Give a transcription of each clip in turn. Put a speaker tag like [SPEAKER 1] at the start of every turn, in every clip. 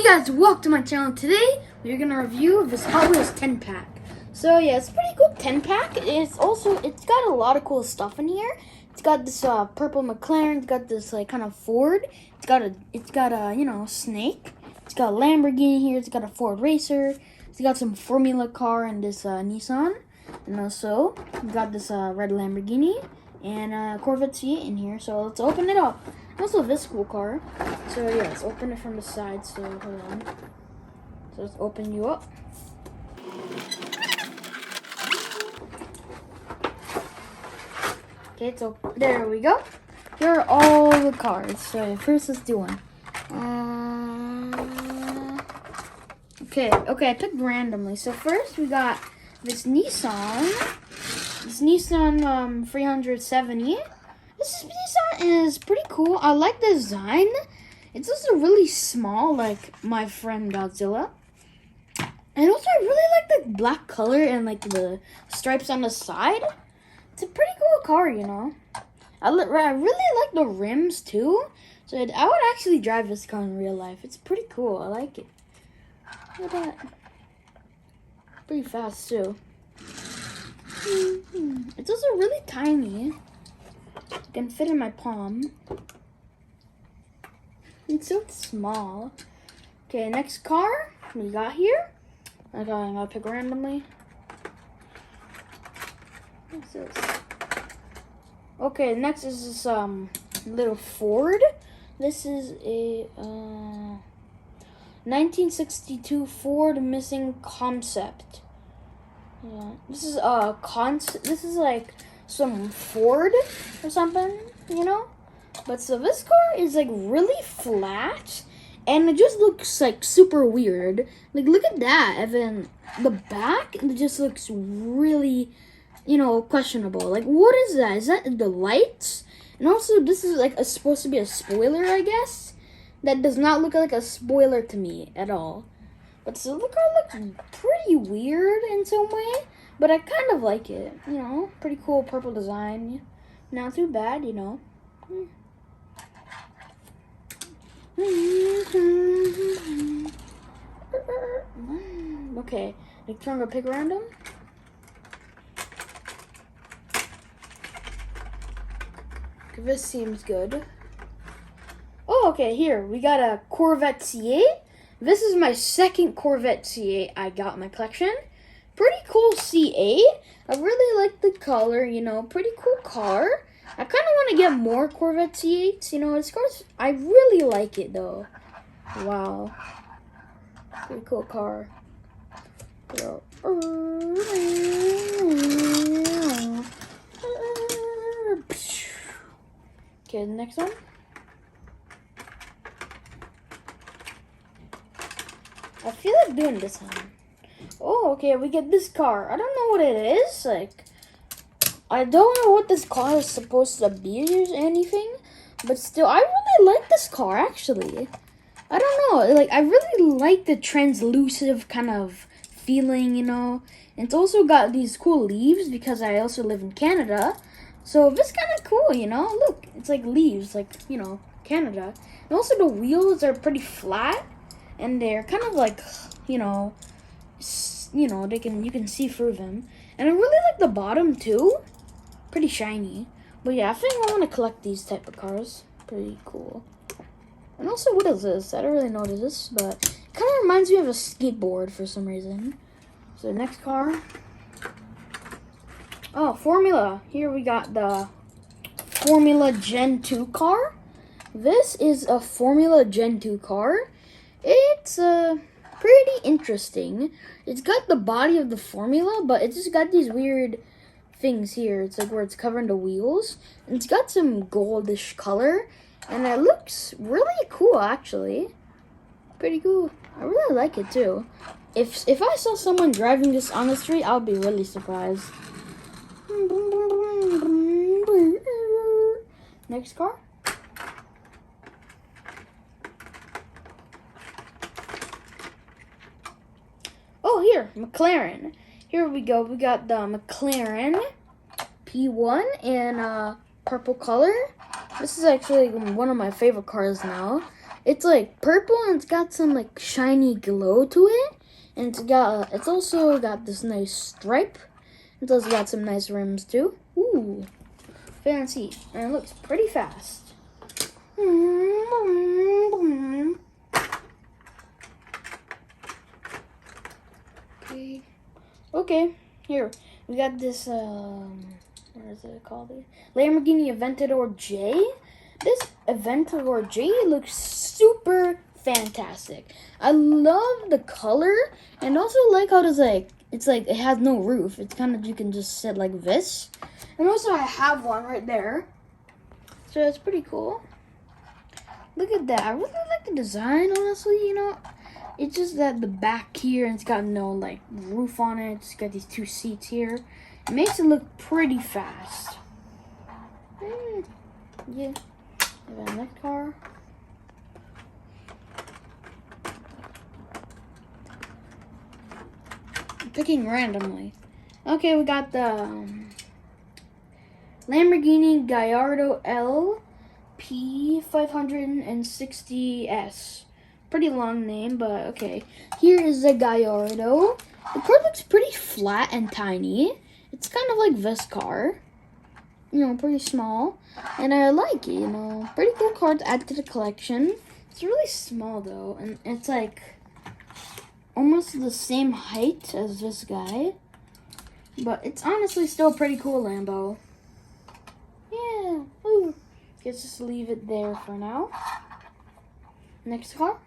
[SPEAKER 1] Guys, welcome to my channel. Today we're gonna review this Hot Wheels 10-pack. So yeah, it's a pretty cool 10-pack. It's got a lot of cool stuff in here. It's got this purple McLaren. It's got this like kind of Ford. It's got a snake. It's got a Lamborghini here. It's got a Ford Racer. It's got some Formula car and this Nissan. And also we got this red Lamborghini and Corvette C8 in here. So let's open it up. Also this cool car. So yeah, let's open it from the side. So hold on. So let's open you up. Okay, so there we go. Here are all the cars. So first let's do one. Okay, I picked randomly. So first we got this Nissan 370. This Nissan is pretty cool. I like the design. It's also really small, like my friend Godzilla. And also I really like the black color and like the stripes on the side. It's a pretty cool car, you know. I really like the rims too. So I would actually drive this car in real life. It's pretty cool. I like it. Look at that. Pretty fast too. It's also really tiny. It can fit in my palm. It's so small. Okay, next car we got here. I'm gonna pick randomly. What's this? Okay, next is this little Ford. This is a 1962 Ford Missing Concept. Yeah, this is This is like some Ford or something, you know. But so this car is like really flat, and it just looks like super weird. Like look at that, and then the back, it just looks really, you know, questionable. Like what is that? Is that the lights? And also this is like supposed to be a spoiler, I guess. That does not look like a spoiler to me at all. But so the car looks pretty weird in some way, but I kind of like it, you know. Pretty cool purple design. Not too bad, you know. Okay, next time I'm gonna pick random. This seems good. Oh, okay, here we got a Corvette C8. This is my second Corvette C8 I got in my collection. Pretty cool C8. I really like the color, you know, pretty cool car. I kind of want to get more Corvette C8s, you know, I really like it though. Wow. Pretty cool car. Okay, the next one. I feel like doing this one. Oh, okay, we get this car. I don't know what it is. Like, I don't know what this car is supposed to be or anything. But still, I really like this car, actually. I don't know. Like, I really like the translucent kind of feeling, you know. And it's also got these cool leaves because I also live in Canada. So, this kind of cool, you know. Look, it's like leaves, like, you know, Canada. And also the wheels are pretty flat. And they're kind of like, you know, you can see through them. And I really like the bottom too. Pretty shiny. But yeah, I think I want to collect these type of cars. Pretty cool. And also, what is this? I don't really know what it is, but it kind of reminds me of a skateboard for some reason. So next car. Oh, Formula. Here we got the Formula Gen 2 car. This is a Formula Gen 2 car. It's pretty interesting. It's got the body of the Formula, but it's just got these weird things here. It's like where it's covering the wheels. And it's got some goldish color. And it looks really cool, actually. Pretty cool. I really like it, too. If I saw someone driving this on the street, I would be really surprised. Next car. Oh, here, McLaren. Here we go. We got the McLaren P1 in purple color. This is actually one of my favorite cars now. It's like purple and it's got some like shiny glow to it. And it's also got this nice stripe. It's also got some nice rims too. Ooh, fancy. And it looks pretty fast. Okay, here we got this. What is it called? Lamborghini Aventador J. This Aventador J looks super fantastic. I love the color, and also like how it's like it has no roof. It's kind of, you can just sit like this. And also I have one right there, so it's pretty cool. Look at that. I really like the design, honestly, you know. It's just that the back here, and it's got no like roof on it. It's got these two seats here. It makes it look pretty fast. Yeah. And then next car. I'm picking randomly. Okay, we got the Lamborghini Gallardo L P560S. Pretty long name, but okay. Here is the Gallardo. The car looks pretty flat and tiny. It's kind of like this car. You know, pretty small. And I like it, you know. Pretty cool car to add to the collection. It's really small though, and it's like almost the same height as this guy. But it's honestly still a pretty cool Lambo. Yeah. Ooh. Let's just leave it there for now. Next car.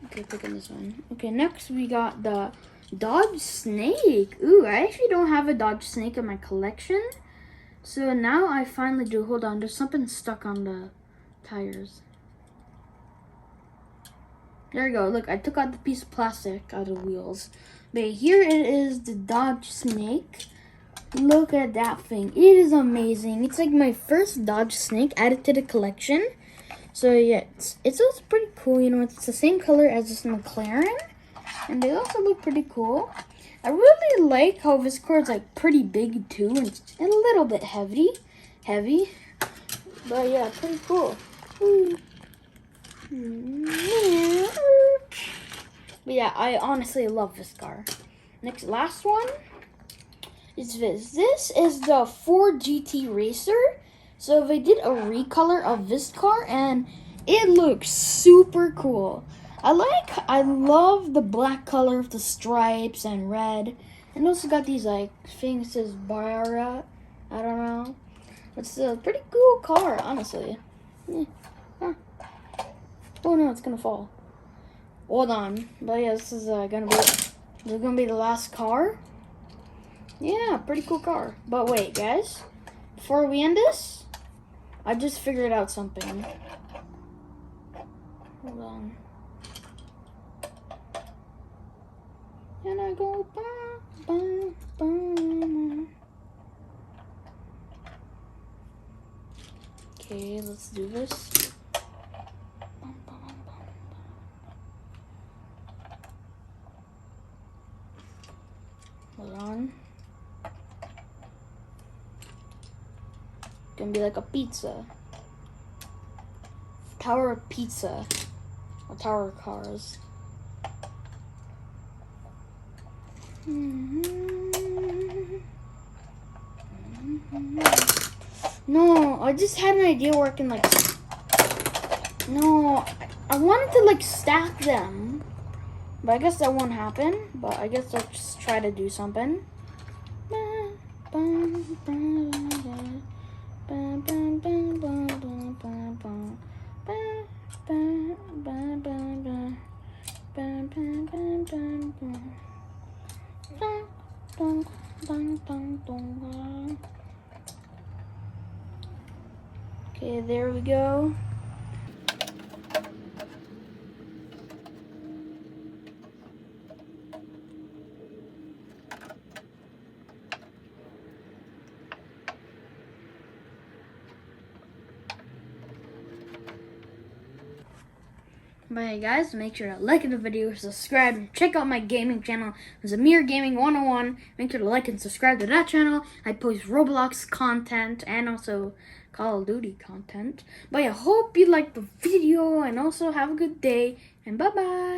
[SPEAKER 1] Okay, picking this one. Okay, next we got the Dodge Snake. Ooh, I actually don't have a Dodge Snake in my collection. So now I finally do. Hold on, there's something stuck on the tires. There we go. Look, I took out the piece of plastic out of the wheels. But here it is, the Dodge Snake. Look at that thing. It is amazing. It's like my first Dodge Snake added to the collection. So yeah, it's also pretty cool. You know, it's the same color as this McLaren. And they also look pretty cool. I really like how this car is like pretty big too. And it's a little bit heavy. But yeah, pretty cool. But yeah, I honestly love this car. Last one is this. This is the Ford GT Racer. So they did a recolor of this car and it looks super cool. I love the black color of the stripes and red. And also got these like things says Barra. I don't know. It's a pretty cool car, honestly. Huh. Oh no, it's gonna fall. Hold on. But yeah, this is gonna be the last car. Yeah, pretty cool car. But wait, guys. Before we end this, I just figured out something. Hold on. And I go Okay, let's do this. Hold on. Gonna be like a pizza. Tower of pizza. Or tower of cars. No, I just had an idea where I can like... No, I wanted to like stack them. But I guess that won't happen. But I guess I'll just try to do something. Okay, there we go. But yeah, guys, make sure to like the video, subscribe, and check out my gaming channel, Zamir Gaming 101. Make sure to like and subscribe to that channel. I post Roblox content and also Call of Duty content. But I hope you liked the video and also have a good day and bye-bye.